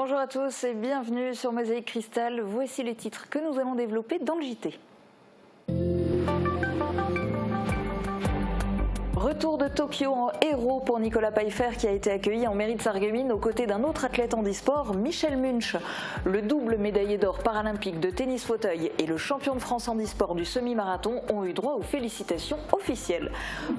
Bonjour à tous et bienvenue sur Mosaïque Cristal. Voici les titres que nous allons développer dans le JT. Retour de Tokyo en héros pour Nicolas Peifer qui a été accueilli en mairie de Sarreguemines aux côtés d'un autre athlète handisport, Michel Munch. Le double médaillé d'or paralympique de tennis fauteuil et le champion de France handisport du semi-marathon ont eu droit aux félicitations officielles.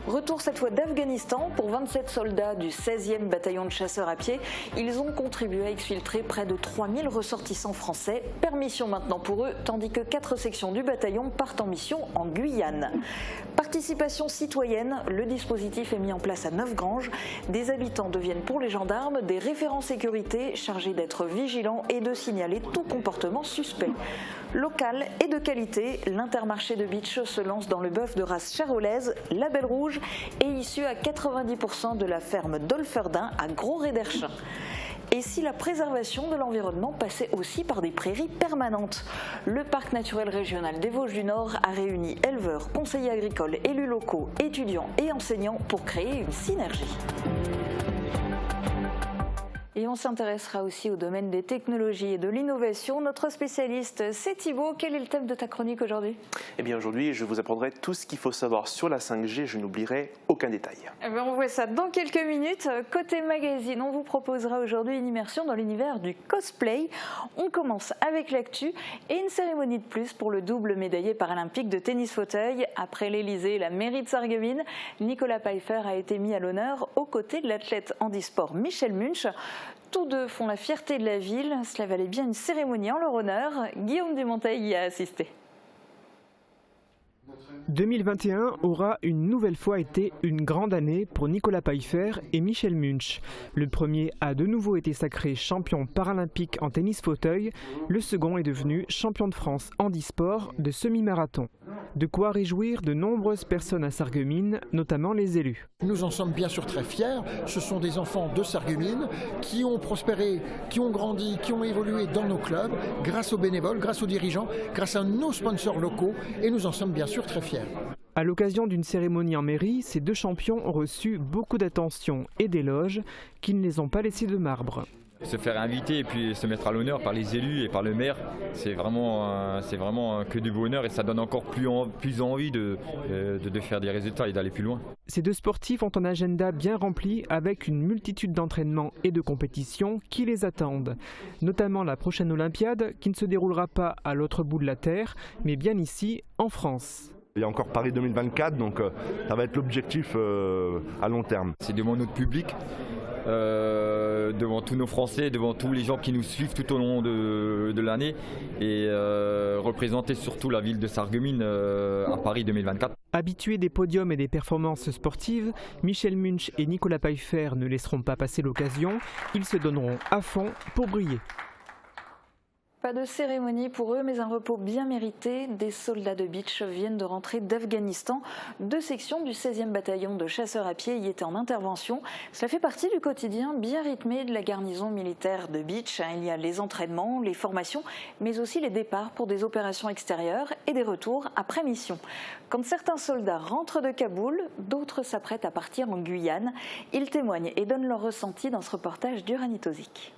Retour cette fois d'Afghanistan pour 27 soldats du 16e bataillon de chasseurs à pied. Ils ont contribué à exfiltrer près de 3000 ressortissants français. Permission maintenant pour eux, tandis que 4 sections du bataillon partent en mission en Guyane. Participation citoyenne, le dispositif est mis en place à Neufgrange. Des habitants deviennent pour les gendarmes des référents sécurité chargés d'être vigilants et de signaler tout comportement suspect. Local et de qualité, l'Intermarché de Bitche se lance dans le bœuf de race charolaise, la Belle Rouge, et issu à 90% de la ferme d'Olferdin à Gros-Réderchin. Et si la préservation de l'environnement passait aussi par des prairies permanentes? Le parc naturel régional des Vosges du Nord a réuni éleveurs, conseillers agricoles, élus locaux, étudiants et enseignants pour créer une synergie. Et on s'intéressera aussi au domaine des technologies et de l'innovation. Notre spécialiste, c'est Thibaut. Quel est le thème de ta chronique aujourd'hui? Eh bien aujourd'hui, je vous apprendrai tout ce qu'il faut savoir sur la 5G. Je n'oublierai aucun détail. Eh bien, on voit ça dans quelques minutes. Côté magazine, on vous proposera aujourd'hui une immersion dans l'univers du cosplay. On commence avec l'actu et une cérémonie de plus pour le double médaillé paralympique de tennis fauteuil. Après l'Elysée et la mairie de Sarreguemines, Nicolas Peifer a été mis à l'honneur aux côtés de l'athlète handisport Michel Munch. Tous deux font la fierté de la ville. Cela valait bien une cérémonie en leur honneur. Guillaume Dumonteil y a assisté. 2021 aura une nouvelle fois été une grande année pour Nicolas Peifer et Michel Munch. Le premier a de nouveau été sacré champion paralympique en tennis fauteuil. Le second est devenu champion de France handisport de semi-marathon. De quoi réjouir de nombreuses personnes à Sarreguemines, notamment les élus. Nous en sommes bien sûr très fiers. Ce sont des enfants de Sarreguemines qui ont prospéré, qui ont grandi, qui ont évolué dans nos clubs, grâce aux bénévoles, grâce aux dirigeants, grâce à nos sponsors locaux, et nous en sommes bien sûr très fiers. À l'occasion d'une cérémonie en mairie, ces deux champions ont reçu beaucoup d'attention et d'éloges qui ne les ont pas laissés de marbre. Se faire inviter et puis se mettre à l'honneur par les élus et par le maire, c'est vraiment que du bonheur et ça donne encore plus envie de faire des résultats et d'aller plus loin. Ces deux sportifs ont un agenda bien rempli avec une multitude d'entraînements et de compétitions qui les attendent. Notamment la prochaine Olympiade qui ne se déroulera pas à l'autre bout de la terre, mais bien ici, en France. Il y a encore Paris 2024, donc ça va être l'objectif à long terme. C'est devant notre public, devant tous nos Français, devant tous les gens qui nous suivent tout au long de l'année et représenter surtout la ville de Sarreguemines à Paris 2024. Habitués des podiums et des performances sportives, Michel Munch et Nicolas Peifer ne laisseront pas passer l'occasion. Ils se donneront à fond pour briller. Pas de cérémonie pour eux, mais un repos bien mérité. Des soldats de Bitche viennent de rentrer d'Afghanistan. 2 sections du 16e bataillon de chasseurs à pied y étaient en intervention. Cela fait partie du quotidien bien rythmé de la garnison militaire de Bitche. Il y a les entraînements, les formations, mais aussi les départs pour des opérations extérieures et des retours après mission. Quand certains soldats rentrent de Kaboul, d'autres s'apprêtent à partir en Guyane. Ils témoignent et donnent leur ressenti dans ce reportage d'Uranie Tozic.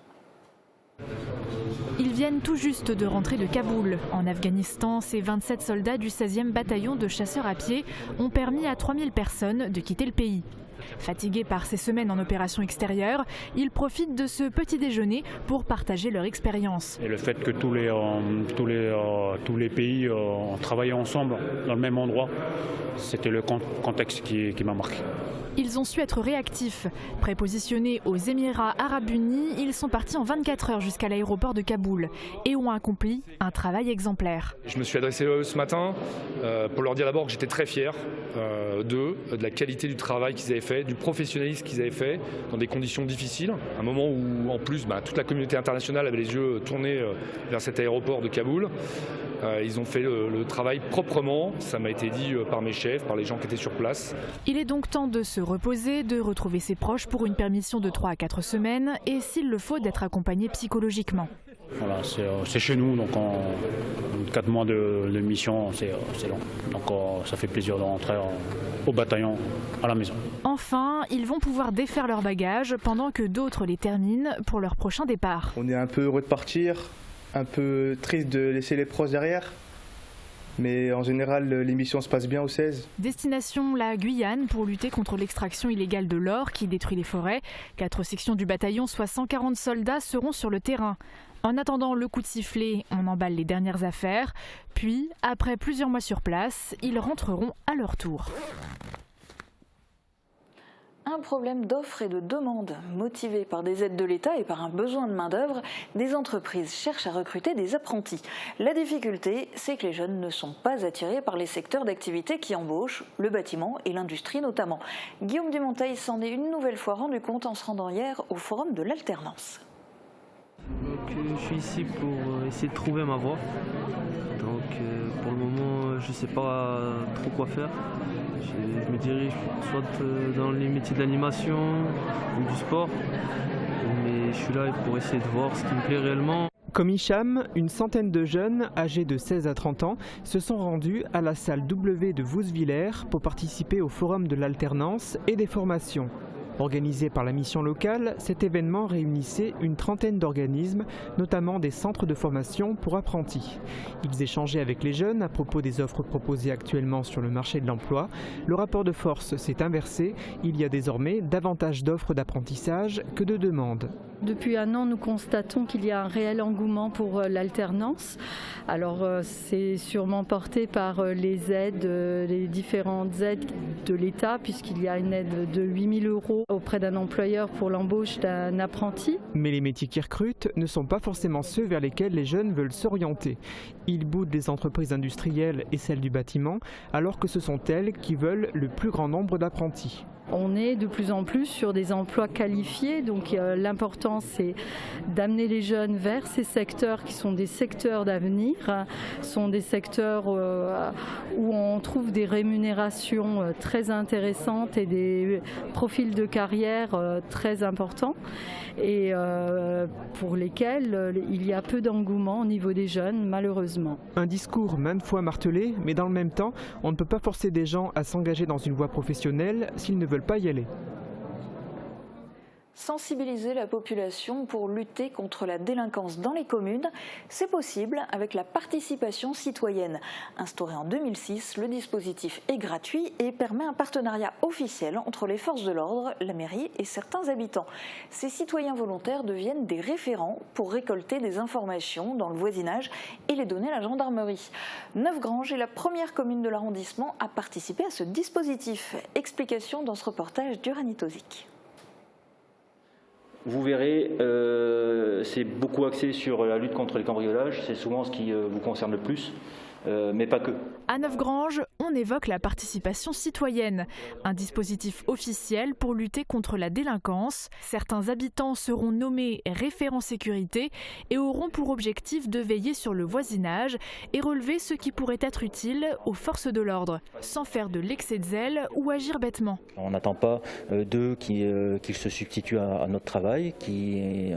Ils viennent tout juste de rentrer de Kaboul. En Afghanistan, ces 27 soldats du 16e bataillon de chasseurs à pied ont permis à 3000 personnes de quitter le pays. Fatigués par ces semaines en opération extérieure, ils profitent de ce petit déjeuner pour partager leur expérience. Et le fait que tous les pays ont travaillé ensemble dans le même endroit, c'était le contexte qui m'a marqué. Ils ont su être réactifs. Prépositionnés aux Émirats Arabes Unis, ils sont partis en 24 heures jusqu'à l'aéroport de Kaboul et ont accompli un travail exemplaire. Je me suis adressé à eux ce matin pour leur dire d'abord que j'étais très fier d'eux, de la qualité du travail qu'ils avaient fait, du professionnalisme qu'ils avaient fait dans des conditions difficiles. Un moment où en plus toute la communauté internationale avait les yeux tournés vers cet aéroport de Kaboul. Ils ont fait le travail proprement, ça m'a été dit par mes chefs, par les gens qui étaient sur place. Il est donc temps de se reposer, de retrouver ses proches pour une permission de 3 à 4 semaines et s'il le faut d'être accompagné psychologiquement. Voilà, c'est chez nous, donc en 4 mois de mission, c'est long. Donc ça fait plaisir de rentrer au bataillon à la maison. Enfin, ils vont pouvoir défaire leurs bagages pendant que d'autres les terminent pour leur prochain départ. On est un peu heureux de partir, un peu triste de laisser les proches derrière. Mais en général, l'émission se passe bien au 16. Destination la Guyane pour lutter contre l'extraction illégale de l'or qui détruit les forêts. 4 sections du bataillon, soit 140 soldats, seront sur le terrain. En attendant le coup de sifflet, on emballe les dernières affaires. Puis, après plusieurs mois sur place, ils rentreront à leur tour. Un problème d'offre et de demande. Motivés par des aides de l'État et par un besoin de main-d'œuvre, des entreprises cherchent à recruter des apprentis. La difficulté, c'est que les jeunes ne sont pas attirés par les secteurs d'activité qui embauchent, le bâtiment et l'industrie notamment. Guillaume Dumonteil s'en est une nouvelle fois rendu compte en se rendant hier au Forum de l'Alternance. Donc, je suis ici pour essayer de trouver ma voie. Donc, pour le moment, je ne sais pas trop quoi faire. Je me dirige soit dans les métiers d'animation ou du sport, mais je suis là pour essayer de voir ce qui me plaît réellement. Comme Hicham, une centaine de jeunes âgés de 16 à 30 ans se sont rendus à la salle W de Vousvillers pour participer au Forum de l'Alternance et des formations. Organisé par la mission locale, cet événement réunissait une trentaine d'organismes, notamment des centres de formation pour apprentis. Ils échangeaient avec les jeunes à propos des offres proposées actuellement sur le marché de l'emploi. Le rapport de force s'est inversé. Il y a désormais davantage d'offres d'apprentissage que de demandes. Depuis un an, nous constatons qu'il y a un réel engouement pour l'alternance. Alors c'est sûrement porté par les aides, les différentes aides de l'État, puisqu'il y a une aide de 8 000 € auprès d'un employeur pour l'embauche d'un apprenti. Mais les métiers qui recrutent ne sont pas forcément ceux vers lesquels les jeunes veulent s'orienter. Ils boudent les entreprises industrielles et celles du bâtiment, alors que ce sont elles qui veulent le plus grand nombre d'apprentis. On est de plus en plus sur des emplois qualifiés, donc l'important c'est d'amener les jeunes vers ces secteurs qui sont des secteurs d'avenir, sont des secteurs où on trouve des rémunérations très intéressantes et des profils de carrière très importants et pour lesquels il y a peu d'engouement au niveau des jeunes, malheureusement. Un discours maintes fois martelé, mais dans le même temps, on ne peut pas forcer des gens à s'engager dans une voie professionnelle s'ils ne veulent pas y aller. Sensibiliser la population pour lutter contre la délinquance dans les communes, c'est possible avec la participation citoyenne. Instauré en 2006, le dispositif est gratuit et permet un partenariat officiel entre les forces de l'ordre, la mairie et certains habitants. Ces citoyens volontaires deviennent des référents pour récolter des informations dans le voisinage et les donner à la gendarmerie. Neufgrange est la première commune de l'arrondissement à participer à ce dispositif. Explication dans ce reportage d'Uranie Tozic. Vous verrez, c'est beaucoup axé sur la lutte contre les cambriolages, c'est souvent ce qui vous concerne le plus, mais pas que. À Neufgrange, on évoque la participation citoyenne, un dispositif officiel pour lutter contre la délinquance. Certains habitants seront nommés référents sécurité et auront pour objectif de veiller sur le voisinage et relever ce qui pourrait être utile aux forces de l'ordre, sans faire de l'excès de zèle ou agir bêtement. On n'attend pas d'eux qu'ils se substituent à notre travail,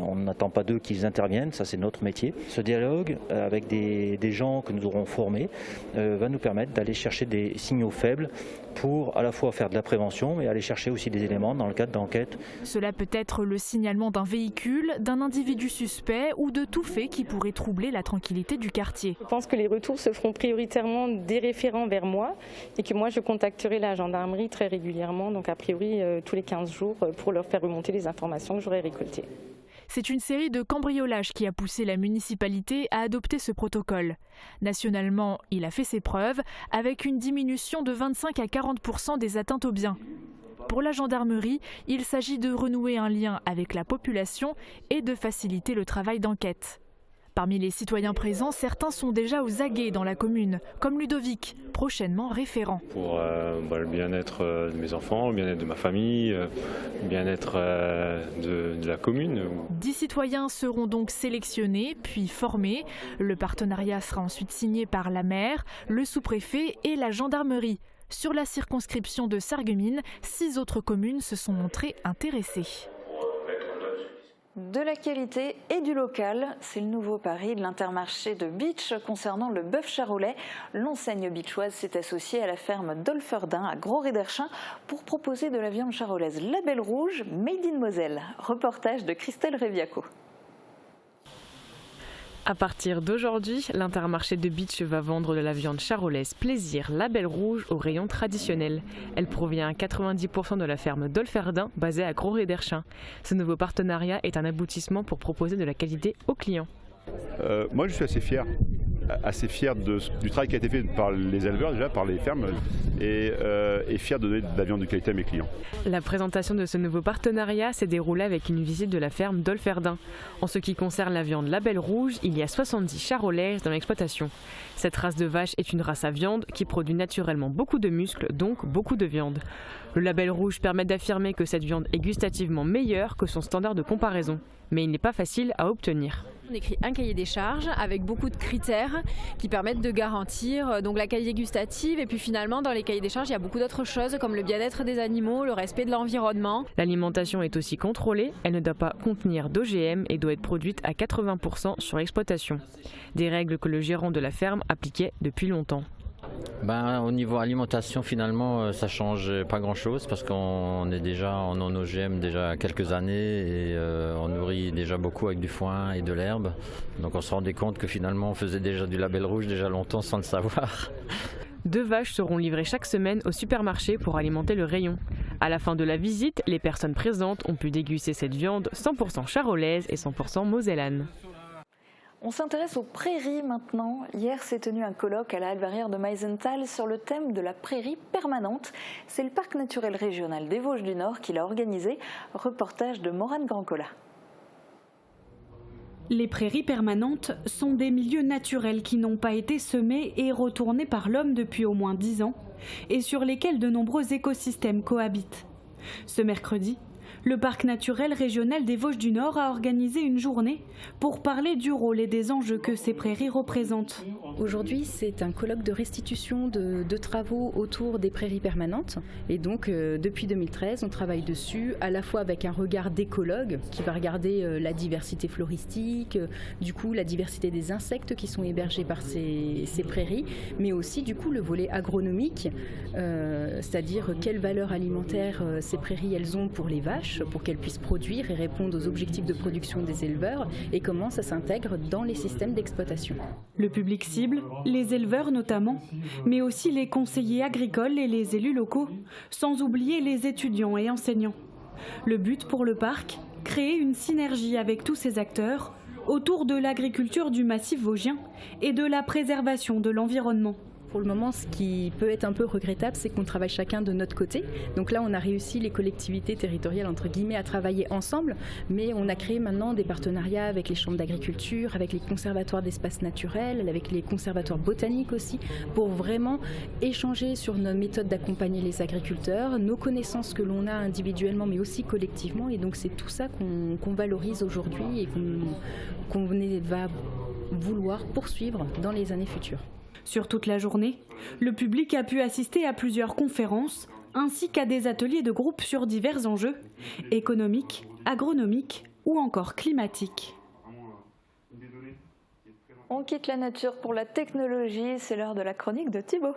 on n'attend pas d'eux qu'ils interviennent, ça c'est notre métier. Ce dialogue avec des gens que nous aurons formés va nous permettre d'aller chercher des signaux faibles pour à la fois faire de la prévention et aller chercher aussi des éléments dans le cadre d'enquête. Cela peut être le signalement d'un véhicule, d'un individu suspect ou de tout fait qui pourrait troubler la tranquillité du quartier. Je pense que les retours se feront prioritairement des référents vers moi et que moi je contacterai la gendarmerie très régulièrement, donc a priori tous les 15 jours pour leur faire remonter les informations que j'aurai récoltées. C'est une série de cambriolages qui a poussé la municipalité à adopter ce protocole. Nationalement, il a fait ses preuves avec une diminution de 25 à 40% des atteintes aux biens. Pour la gendarmerie, il s'agit de renouer un lien avec la population et de faciliter le travail d'enquête. Parmi les citoyens présents, certains sont déjà aux aguets dans la commune, comme Ludovic, prochainement référent. Pour le bien-être de mes enfants, le bien-être de ma famille, le bien-être de la commune. 10 citoyens seront donc sélectionnés, puis formés. Le partenariat sera ensuite signé par la maire, le sous-préfet et la gendarmerie. Sur la circonscription de Sarreguemines, 6 autres communes se sont montrées intéressées. De la qualité et du local, c'est le nouveau pari de l'Intermarché de Bitche concernant le bœuf charolais. L'enseigne bitchoise s'est associée à la ferme d'Olferdin à Gros-Réderchin pour proposer de la viande charolaise label rouge made in Moselle. Reportage de Christelle Reviaco. À partir d'aujourd'hui, l'Intermarché de Bitche va vendre de la viande charolaise Plaisir label rouge au rayon traditionnel. Elle provient à 90% de la ferme d'Olferdin, basée à Gros-Réderchin. Ce nouveau partenariat est un aboutissement pour proposer de la qualité aux clients. Moi, je suis assez fier du travail qui a été fait par les éleveurs, déjà par les fermes, et fier de donner de la viande de qualité à mes clients. La présentation de ce nouveau partenariat s'est déroulée avec une visite de la ferme d'Olferdin. En ce qui concerne la viande label rouge, il y a 70 charolaises dans l'exploitation. Cette race de vache est une race à viande qui produit naturellement beaucoup de muscles, donc beaucoup de viande. Le label rouge permet d'affirmer que cette viande est gustativement meilleure que son standard de comparaison. Mais il n'est pas facile à obtenir. On écrit un cahier des charges avec beaucoup de critères qui permettent de garantir donc la qualité gustative, et puis finalement dans les cahiers des charges il y a beaucoup d'autres choses comme le bien-être des animaux, le respect de l'environnement. L'alimentation est aussi contrôlée, elle ne doit pas contenir d'OGM et doit être produite à 80% sur l'exploitation. Des règles que le gérant de la ferme appliquait depuis longtemps. Au niveau alimentation, finalement, ça change pas grand-chose parce qu'on est déjà en OGM déjà quelques années et on nourrit déjà beaucoup avec du foin et de l'herbe. Donc on se rendait compte que finalement on faisait déjà du label rouge déjà longtemps sans le savoir. 2 vaches seront livrées chaque semaine au supermarché pour alimenter le rayon. À la fin de la visite, les personnes présentes ont pu déguster cette viande 100% charolaise et 100% mosellane. On s'intéresse aux prairies maintenant. Hier s'est tenu un colloque à la halte barrière de Meisenthal sur le thème de la prairie permanente. C'est le parc naturel régional des Vosges du Nord qui l'a organisé. Reportage de Morane Grancola. Les prairies permanentes sont des milieux naturels qui n'ont pas été semés et retournés par l'homme depuis au moins 10 ans et sur lesquels de nombreux écosystèmes cohabitent. Ce mercredi, le parc naturel régional des Vosges du Nord a organisé une journée pour parler du rôle et des enjeux que ces prairies représentent. Aujourd'hui, c'est un colloque de restitution de travaux autour des prairies permanentes. Et donc, depuis 2013, on travaille dessus, à la fois avec un regard d'écologue qui va regarder la diversité floristique, du coup la diversité des insectes qui sont hébergés par ces prairies, mais aussi du coup le volet agronomique, c'est-à-dire quelle valeur alimentaire ces prairies elles ont pour les vaches, pour qu'elles puissent produire et répondre aux objectifs de production des éleveurs et comment ça s'intègre dans les systèmes d'exploitation. Le public cible, les éleveurs notamment, mais aussi les conseillers agricoles et les élus locaux, sans oublier les étudiants et enseignants. Le but pour le parc, créer une synergie avec tous ces acteurs autour de l'agriculture du massif vosgien et de la préservation de l'environnement. Pour le moment, ce qui peut être un peu regrettable, c'est qu'on travaille chacun de notre côté. Donc là, on a réussi, les collectivités territoriales, entre guillemets, à travailler ensemble, mais on a créé maintenant des partenariats avec les chambres d'agriculture, avec les conservatoires d'espaces naturels, avec les conservatoires botaniques aussi, pour vraiment échanger sur nos méthodes d'accompagner les agriculteurs, nos connaissances que l'on a individuellement, mais aussi collectivement. Et donc c'est tout ça qu'on valorise aujourd'hui et qu'on va vouloir poursuivre dans les années futures. Sur toute la journée, le public a pu assister à plusieurs conférences ainsi qu'à des ateliers de groupe sur divers enjeux économiques, agronomiques ou encore climatiques. On quitte la nature pour la technologie, c'est l'heure de la chronique de Thibaut.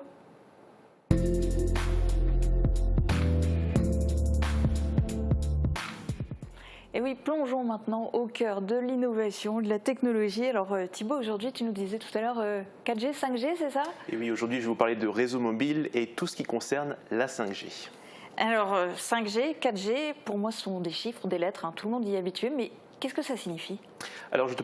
Et oui, plongeons maintenant au cœur de l'innovation, de la technologie. Alors Thibaut, aujourd'hui tu nous disais tout à l'heure 4G, 5G, c'est ça? Et oui, aujourd'hui je vais vous parler de réseau mobile et tout ce qui concerne la 5G. Alors 5G, 4G, pour moi ce sont des chiffres, des lettres, tout le monde y est habitué, mais qu'est-ce que ça signifie? Alors je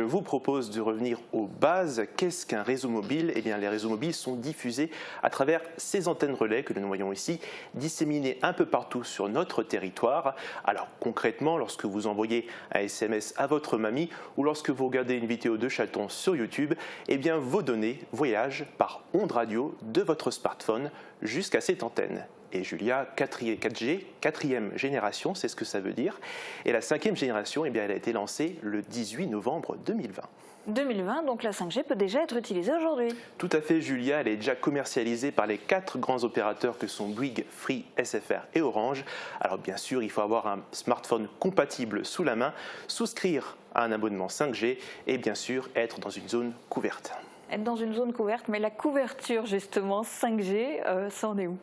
vous propose de revenir aux bases. Qu'est-ce qu'un réseau mobile? Eh bien les réseaux mobiles sont diffusés à travers ces antennes relais que nous voyons ici, disséminées un peu partout sur notre territoire. Alors concrètement, lorsque vous envoyez un SMS à votre mamie ou lorsque vous regardez une vidéo de chaton sur YouTube, eh bien vos données voyagent par ondes radio de votre smartphone jusqu'à cette antenne. Et Julia, 4G, 4e génération, c'est ce que ça veut dire. Et la 5e génération, eh bien, elle a été lancée le 18 novembre 2020. 2020, donc la 5G peut déjà être utilisée aujourd'hui. Tout à fait, Julia, elle est déjà commercialisée par les 4 grands opérateurs que sont Bouygues, Free, SFR et Orange. Alors bien sûr, il faut avoir un smartphone compatible sous la main, souscrire à un abonnement 5G et bien sûr être dans une zone couverte. Être dans une zone couverte, mais la couverture justement 5G, ça en est où ?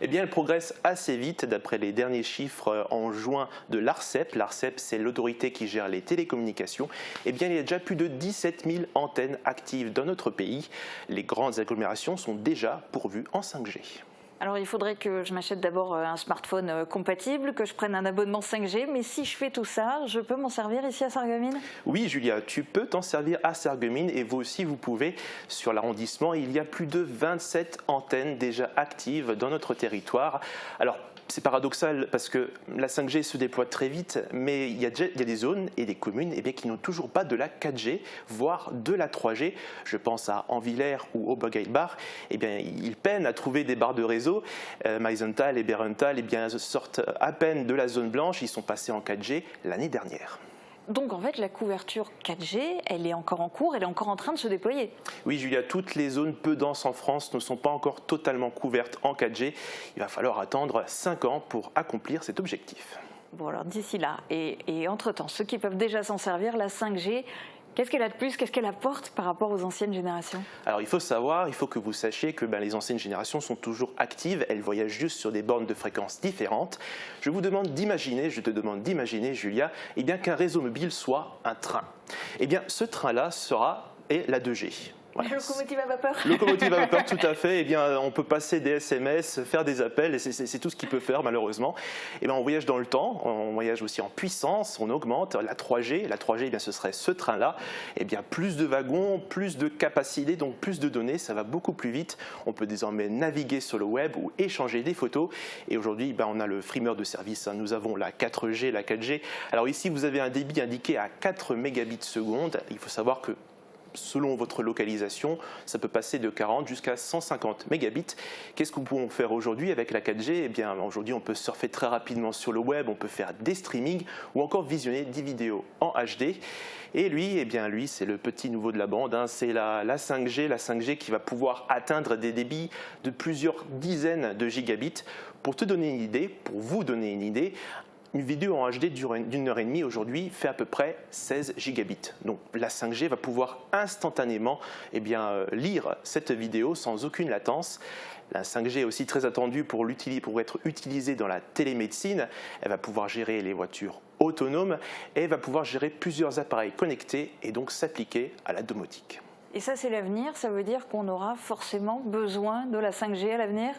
Eh bien, elle progresse assez vite d'après les derniers chiffres en juin de l'ARCEP. L'ARCEP, c'est l'autorité qui gère les télécommunications. Eh bien, il y a déjà plus de 17 000 antennes actives dans notre pays. Les grandes agglomérations sont déjà pourvues en 5G. Alors il faudrait que je m'achète d'abord un smartphone compatible, que je prenne un abonnement 5G, mais si je fais tout ça, je peux m'en servir ici à Sarreguemines ? Oui Julia, tu peux t'en servir à Sarreguemines et vous aussi vous pouvez. Sur l'arrondissement, il y a plus de 27 antennes déjà actives dans notre territoire. Alors c'est paradoxal parce que la 5G se déploie très vite, mais il y a des zones et des communes qui n'ont toujours pas de la 4G, voire de la 3G. Je pense à Anvillers ou Obergeilbach. Ils peinent à trouver des barres de réseau. Meisenthal et Berenthal sortent à peine de la zone blanche. Ils sont passés en 4G l'année dernière. Donc en fait, la couverture 4G, elle est encore en cours, elle est encore en train de se déployer. Oui Julia, toutes les zones peu denses en France ne sont pas encore totalement couvertes en 4G. Il va falloir attendre 5 ans pour accomplir cet objectif. Bon alors d'ici là, et entre-temps, ceux qui peuvent déjà s'en servir, la 5G, qu'est-ce qu'elle a de plus, qu'est-ce qu'elle apporte par rapport aux anciennes générations ? Alors il faut que vous sachiez que les anciennes générations sont toujours actives, elles voyagent juste sur des bornes de fréquences différentes. Je te demande d'imaginer Julia, qu'un réseau mobile soit un train. Ce train-là sera la 2G. Voilà. Locomotive à vapeur. Locomotive à vapeur, tout à fait. On peut passer des SMS, faire des appels, et c'est tout ce qu'il peut faire malheureusement. On voyage dans le temps, on voyage aussi en puissance, on augmente. La 3G, ce serait ce train-là. Plus de wagons, plus de capacité, donc plus de données, ça va beaucoup plus vite. On peut désormais naviguer sur le web ou échanger des photos. Et aujourd'hui, on a le frimeur de service. Nous avons la 4G, la 4G. Alors ici, vous avez un débit indiqué à 4 mégabits seconde. Il faut savoir que selon votre localisation, ça peut passer de 40 jusqu'à 150 mégabits. Qu'est-ce que nous pouvons faire aujourd'hui avec la 4G ? Aujourd'hui, on peut surfer très rapidement sur le web, on peut faire des streamings ou encore visionner des vidéos en HD. Et lui, c'est le petit nouveau de la bande, c'est la 5G qui va pouvoir atteindre des débits de plusieurs dizaines de gigabits. Pour vous donner une idée, une vidéo en HD d'une heure et demie aujourd'hui fait à peu près 16 gigabits. Donc la 5G va pouvoir instantanément lire cette vidéo sans aucune latence. La 5G est aussi très attendue pour être utilisée dans la télémédecine. Elle va pouvoir gérer les voitures autonomes et elle va pouvoir gérer plusieurs appareils connectés et donc s'appliquer à la domotique. Et ça, c'est l'avenir, ça veut dire qu'on aura forcément besoin de la 5G à l'avenir ?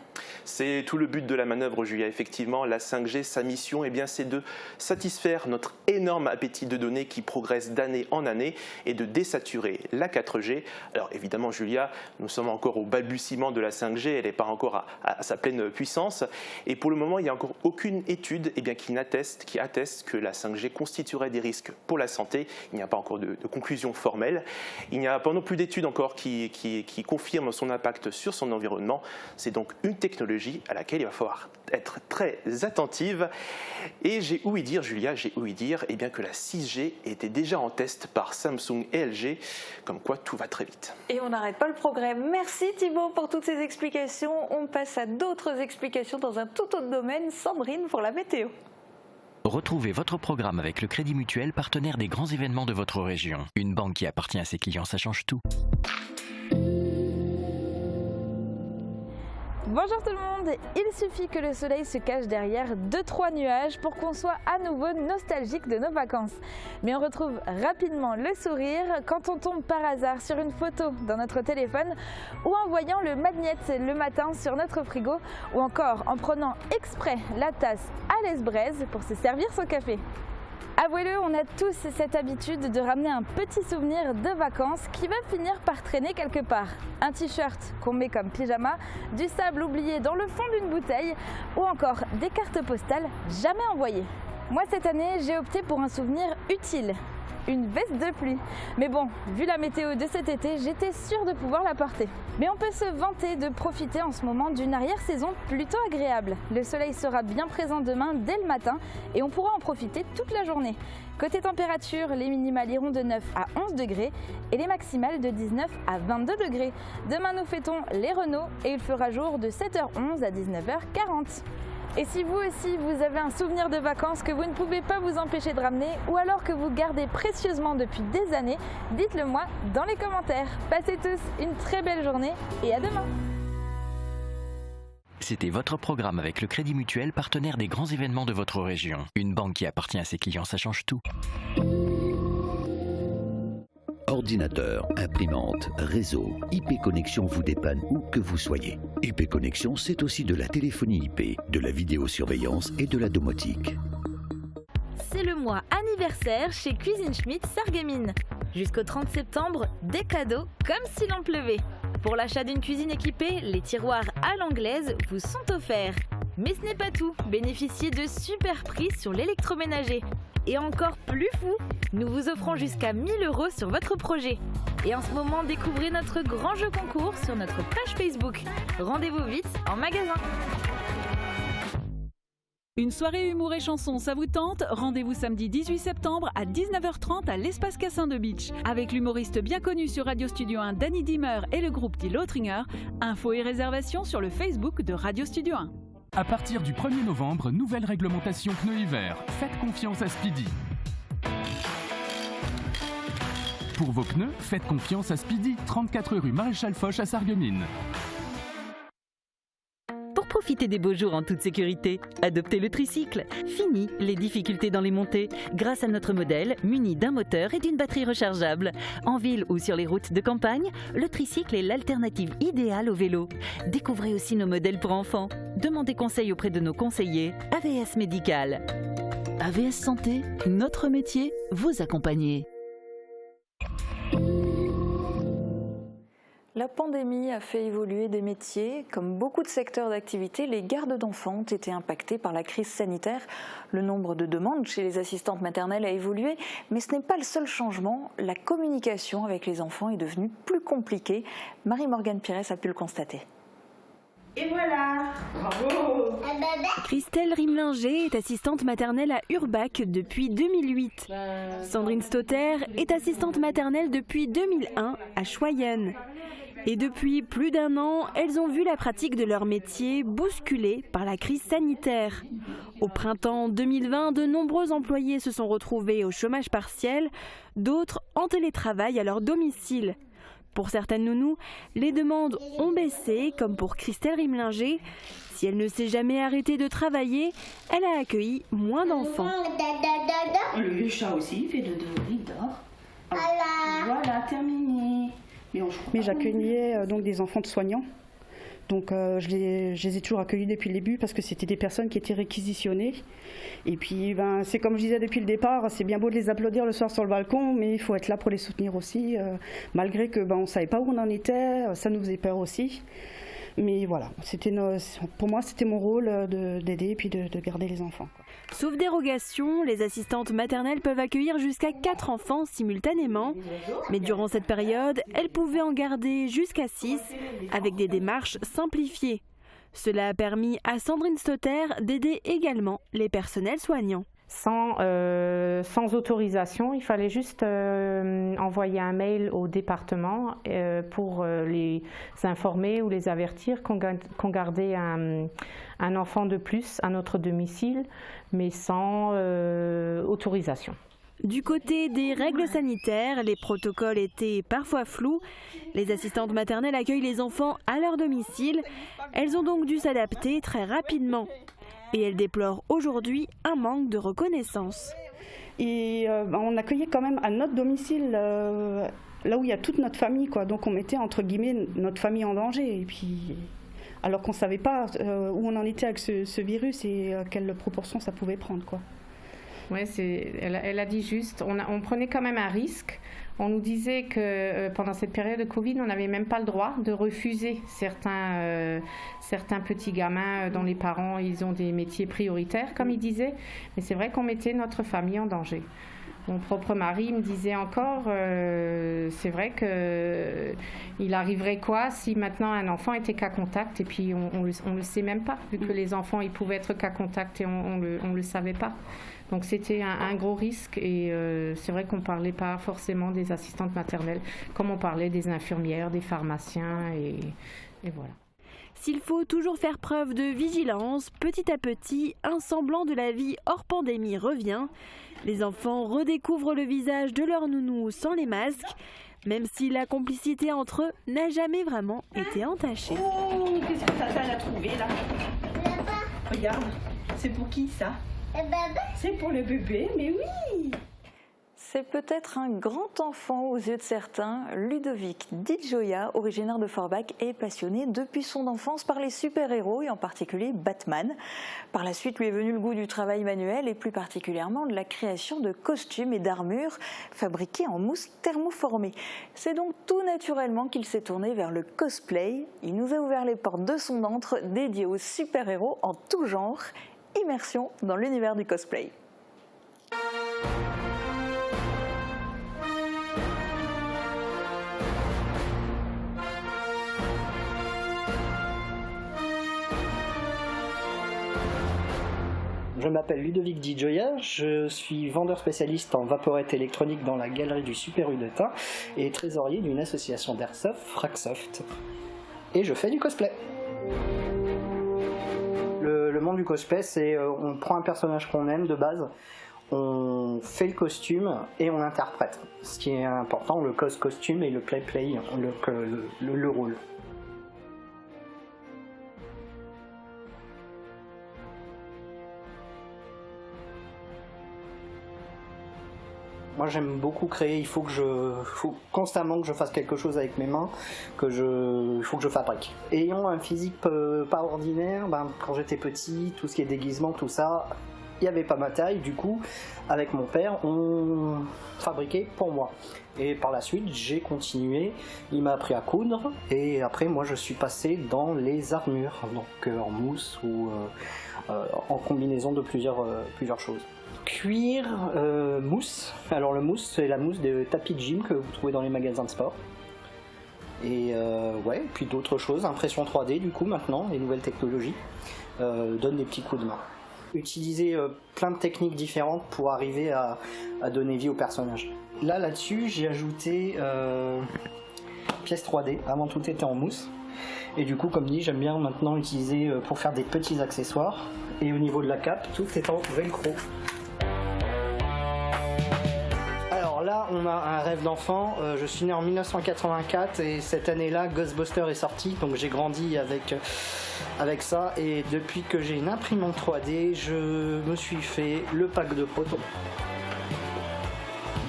C'est tout le but de la manœuvre, Julia. Effectivement, la 5G, sa mission, c'est de satisfaire notre énorme appétit de données qui progresse d'année en année et de désaturer la 4G. Alors évidemment, Julia, nous sommes encore au balbutiement de la 5G, elle n'est pas encore à sa pleine puissance. Et pour le moment, il n'y a encore aucune étude qui atteste que la 5G constituerait des risques pour la santé. Il n'y a pas encore de conclusion formelle. Il n'y a pas non plus d'études encore qui confirment son impact sur son environnement. C'est donc une technologie à laquelle il va falloir être très attentive. Et j'ai ouï dire, Julia, que la 6G était déjà en test par Samsung et LG, comme quoi tout va très vite. Et on n'arrête pas le progrès. Merci Thibaut pour toutes ces explications. On passe à d'autres explications dans un tout autre domaine. Sandrine pour la météo. Retrouvez votre programme avec le Crédit Mutuel, partenaire des grands événements de votre région. Une banque qui appartient à ses clients, ça change tout. Bonjour tout le monde, il suffit que le soleil se cache derrière 2-3 nuages pour qu'on soit à nouveau nostalgique de nos vacances. Mais on retrouve rapidement le sourire quand on tombe par hasard sur une photo dans notre téléphone ou en voyant le magnet le matin sur notre frigo ou encore en prenant exprès la tasse à l'esbraise pour se servir son café. Avouez-le, on a tous cette habitude de ramener un petit souvenir de vacances qui va finir par traîner quelque part. Un t-shirt qu'on met comme pyjama, du sable oublié dans le fond d'une bouteille ou encore des cartes postales jamais envoyées. Moi cette année, j'ai opté pour un souvenir utile. une veste de pluie. Mais bon, vu la météo de cet été, j'étais sûre de pouvoir la porter. Mais on peut se vanter de profiter en ce moment d'une arrière-saison plutôt agréable. Le soleil sera bien présent demain dès le matin et on pourra en profiter toute la journée. Côté température, les minimales iront de 9 à 11 degrés et les maximales de 19 à 22 degrés. Demain, nous fêtons les Renault et il fera jour de 7h11 à 19h40. Et si vous aussi, vous avez un souvenir de vacances que vous ne pouvez pas vous empêcher de ramener ou alors que vous gardez précieusement depuis des années, dites-le moi dans les commentaires. Passez tous une très belle journée et à demain. C'était votre programme avec le Crédit Mutuel, partenaire des grands événements de votre région. Une banque qui appartient à ses clients, ça change tout. Ordinateur, imprimante, réseau, IP Connexion vous dépanne où que vous soyez. IP Connexion, c'est aussi de la téléphonie IP, de la vidéosurveillance et de la domotique. C'est le mois anniversaire chez Cuisine Schmitt Sarreguemines. Jusqu'au 30 septembre, des cadeaux comme s'il en pleuvait. Pour l'achat d'une cuisine équipée, les tiroirs à l'anglaise vous sont offerts. Mais ce n'est pas tout, bénéficiez de super prix sur l'électroménager. Et encore plus fou, nous vous offrons jusqu'à 1 000 € sur votre projet. Et en ce moment, découvrez notre grand jeu concours sur notre page Facebook. Rendez-vous vite en magasin. Une soirée humour et chansons, ça vous tente? Rendez-vous samedi 18 septembre à 19h30 à l'Espace Cassin de Beach. Avec l'humoriste bien connu sur Radio Studio 1, Danny Dimmer et le groupe Die Lothringer. Infos et réservations sur le Facebook de Radio Studio 1. À partir du 1er novembre, nouvelle réglementation pneus hiver. Faites confiance à Speedy. Pour vos pneus, faites confiance à Speedy, 34 rue Maréchal Foch à Sarreguemines. Pour profiter des beaux jours en toute sécurité, adoptez le tricycle. Fini les difficultés dans les montées grâce à notre modèle muni d'un moteur et d'une batterie rechargeable. En ville ou sur les routes de campagne, le tricycle est l'alternative idéale au vélo. Découvrez aussi nos modèles pour enfants. Demandez conseil auprès de nos conseillers AVS Médical. AVS Santé, notre métier, vous accompagner. La pandémie a fait évoluer des métiers. Comme beaucoup de secteurs d'activité, les gardes d'enfants ont été impactés par la crise sanitaire. Le nombre de demandes chez les assistantes maternelles a évolué, mais ce n'est pas le seul changement. La communication avec les enfants est devenue plus compliquée. Marie-Morgane Pires a pu le constater. Et voilà, bravo. Christelle Rimlinger est assistante maternelle à Urbach depuis 2008. Sandrine Stotter est assistante maternelle depuis 2001 à Schweyen. Et depuis plus d'1 an, elles ont vu la pratique de leur métier bousculée par la crise sanitaire. Au printemps 2020, de nombreux employés se sont retrouvés au chômage partiel, d'autres en télétravail à leur domicile. Pour certaines nounous, les demandes ont baissé, comme pour Christelle Rimlinger. Si elle ne s'est jamais arrêtée de travailler, elle a accueilli moins d'enfants. Le chat aussi, il fait dodo, il dort. Voilà, terminé. Mais j'accueillais donc des enfants de soignants. Donc je les ai toujours accueillis depuis le début parce que c'était des personnes qui étaient réquisitionnées. Et puis c'est comme je disais depuis le départ, c'est bien beau de les applaudir le soir sur le balcon, mais il faut être là pour les soutenir aussi, malgré que on ne savait pas où on en était, ça nous faisait peur aussi. Mais voilà, pour moi c'était mon rôle d'aider et puis de garder les enfants. Sauf dérogation, les assistantes maternelles peuvent accueillir jusqu'à 4 enfants simultanément. Mais durant cette période, elles pouvaient en garder jusqu'à 6 avec des démarches simplifiées. Cela a permis à Sandrine Stotter d'aider également les personnels soignants. Sans autorisation, il fallait juste envoyer un mail au département pour les informer ou les avertir qu'on gardait un enfant de plus à notre domicile, mais sans autorisation. Du côté des règles sanitaires, les protocoles étaient parfois flous. Les assistantes maternelles accueillent les enfants à leur domicile. Elles ont donc dû s'adapter très rapidement. Et elles déplorent aujourd'hui un manque de reconnaissance. Et on accueillait quand même à notre domicile, là où il y a toute notre famille, quoi. Donc on mettait entre guillemets notre famille en danger. Et puis, alors qu'on ne savait pas où on en était avec ce virus et quelle proportion ça pouvait prendre, quoi. Oui, elle a dit juste, on prenait quand même un risque. On nous disait que pendant cette période de Covid, on n'avait même pas le droit de refuser certains petits gamins dont les parents ils ont des métiers prioritaires, comme ils disaient. Mais c'est vrai qu'on mettait notre famille en danger. Mon propre mari me disait encore, c'est vrai qu'il arriverait quoi si maintenant un enfant était cas contact, et puis on le sait même pas, vu que les enfants ils pouvaient être cas contact et on le savait pas. Donc c'était un gros risque, et c'est vrai qu'on parlait pas forcément des assistantes maternelles, comme on parlait des infirmières, des pharmaciens, et voilà. S'il faut toujours faire preuve de vigilance, petit à petit, un semblant de la vie hors pandémie revient. Les enfants redécouvrent le visage de leur nounou sans les masques, même si la complicité entre eux n'a jamais vraiment été entachée. Oh, qu'est-ce que Tata a trouvé là? Regarde, c'est pour qui ça? C'est pour le bébé, mais oui! C'est peut-être un grand enfant aux yeux de certains. Ludovic Di Gioia, originaire de Forbach, est passionné depuis son enfance par les super-héros et en particulier Batman. Par la suite, lui est venu le goût du travail manuel et plus particulièrement de la création de costumes et d'armures fabriqués en mousse thermoformée. C'est donc tout naturellement qu'il s'est tourné vers le cosplay. Il nous a ouvert les portes de son antre dédié aux super-héros en tout genre. Immersion dans l'univers du cosplay. Je m'appelle Ludovic Di Gioia, je suis vendeur spécialiste en vaporette électronique dans la galerie du Super U de Tain et trésorier d'une association d'airsoft, Fragsoft. Et je fais du cosplay. Le monde du cosplay, c'est on prend un personnage qu'on aime de base, on fait le costume et on interprète. Ce qui est important, le costume et le play, le rôle. Moi j'aime beaucoup créer, il faut constamment que je fasse quelque chose avec mes mains, il faut que je fabrique. Ayant un physique pas ordinaire, quand j'étais petit, tout ce qui est déguisement, tout ça, il n'y avait pas ma taille, du coup avec mon père on fabriquait pour moi. Et par la suite j'ai continué, il m'a appris à coudre et après moi je suis passé dans les armures, donc en mousse ou en combinaison de plusieurs choses. Cuir, mousse. Alors le mousse, c'est la mousse de tapis de gym que vous trouvez dans les magasins de sport. Et puis d'autres choses, impression 3D du coup maintenant, les nouvelles technologies donnent des petits coups de main. Utiliser plein de techniques différentes pour arriver à donner vie au personnage. Là-dessus, j'ai ajouté pièces 3D. Avant tout était en mousse. Et du coup, comme dit, j'aime bien maintenant utiliser pour faire des petits accessoires. Et au niveau de la cape, tout est en velcro. Alors là, on a un rêve d'enfant. Je suis né en 1984 et cette année-là, Ghostbusters est sorti. Donc j'ai grandi avec ça. Et depuis que j'ai une imprimante 3D, je me suis fait le pack de poton.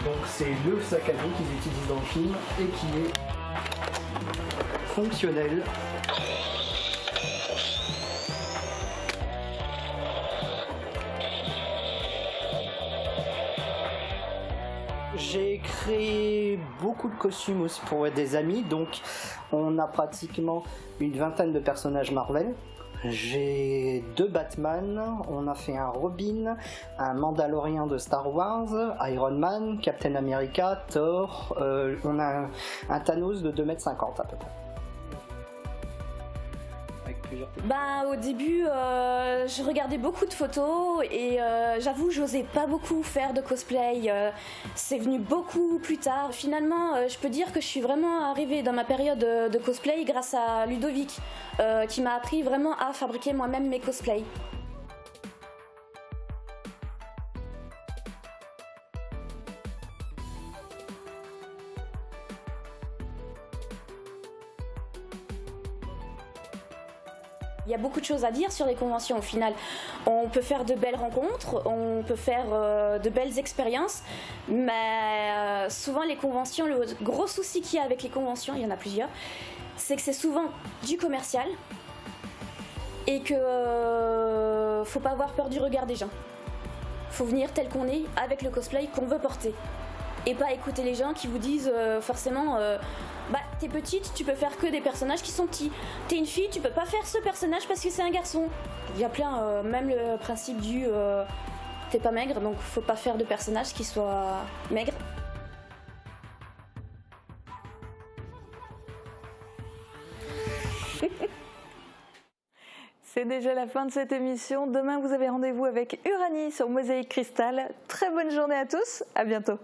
Donc c'est le sac à dos qu'ils utilisent dans le film et qui est fonctionnel. J'ai créé beaucoup de costumes aussi pour des amis, donc on a pratiquement une vingtaine de personnages Marvel. J'ai 2 Batman, on a fait un Robin, un Mandalorien de Star Wars, Iron Man, Captain America, Thor, on a un Thanos de 2,50 m à peu près. Au début, je regardais beaucoup de photos et j'avoue, j'osais pas beaucoup faire de cosplay. C'est venu beaucoup plus tard. Finalement, je peux dire que je suis vraiment arrivée dans ma période de cosplay grâce à Ludovic, qui m'a appris vraiment à fabriquer moi-même mes cosplays. Il y a beaucoup de choses à dire sur les conventions au final. On peut faire de belles rencontres, on peut faire de belles expériences, mais souvent les conventions, le gros souci qu'il y a avec les conventions, il y en a plusieurs, c'est que c'est souvent du commercial et que faut pas avoir peur du regard des gens. Faut venir tel qu'on est avec le cosplay qu'on veut porter et pas écouter les gens qui vous disent forcément t'es petite, tu peux faire que des personnages qui sont petits. T'es une fille, tu peux pas faire ce personnage parce que c'est un garçon. Il y a plein, même le principe du t'es pas maigre, donc faut pas faire de personnage qui soit maigre. C'est déjà la fin de cette émission. Demain, vous avez rendez-vous avec Uranie sur Mosaïque Cristal. Très bonne journée à tous. À bientôt.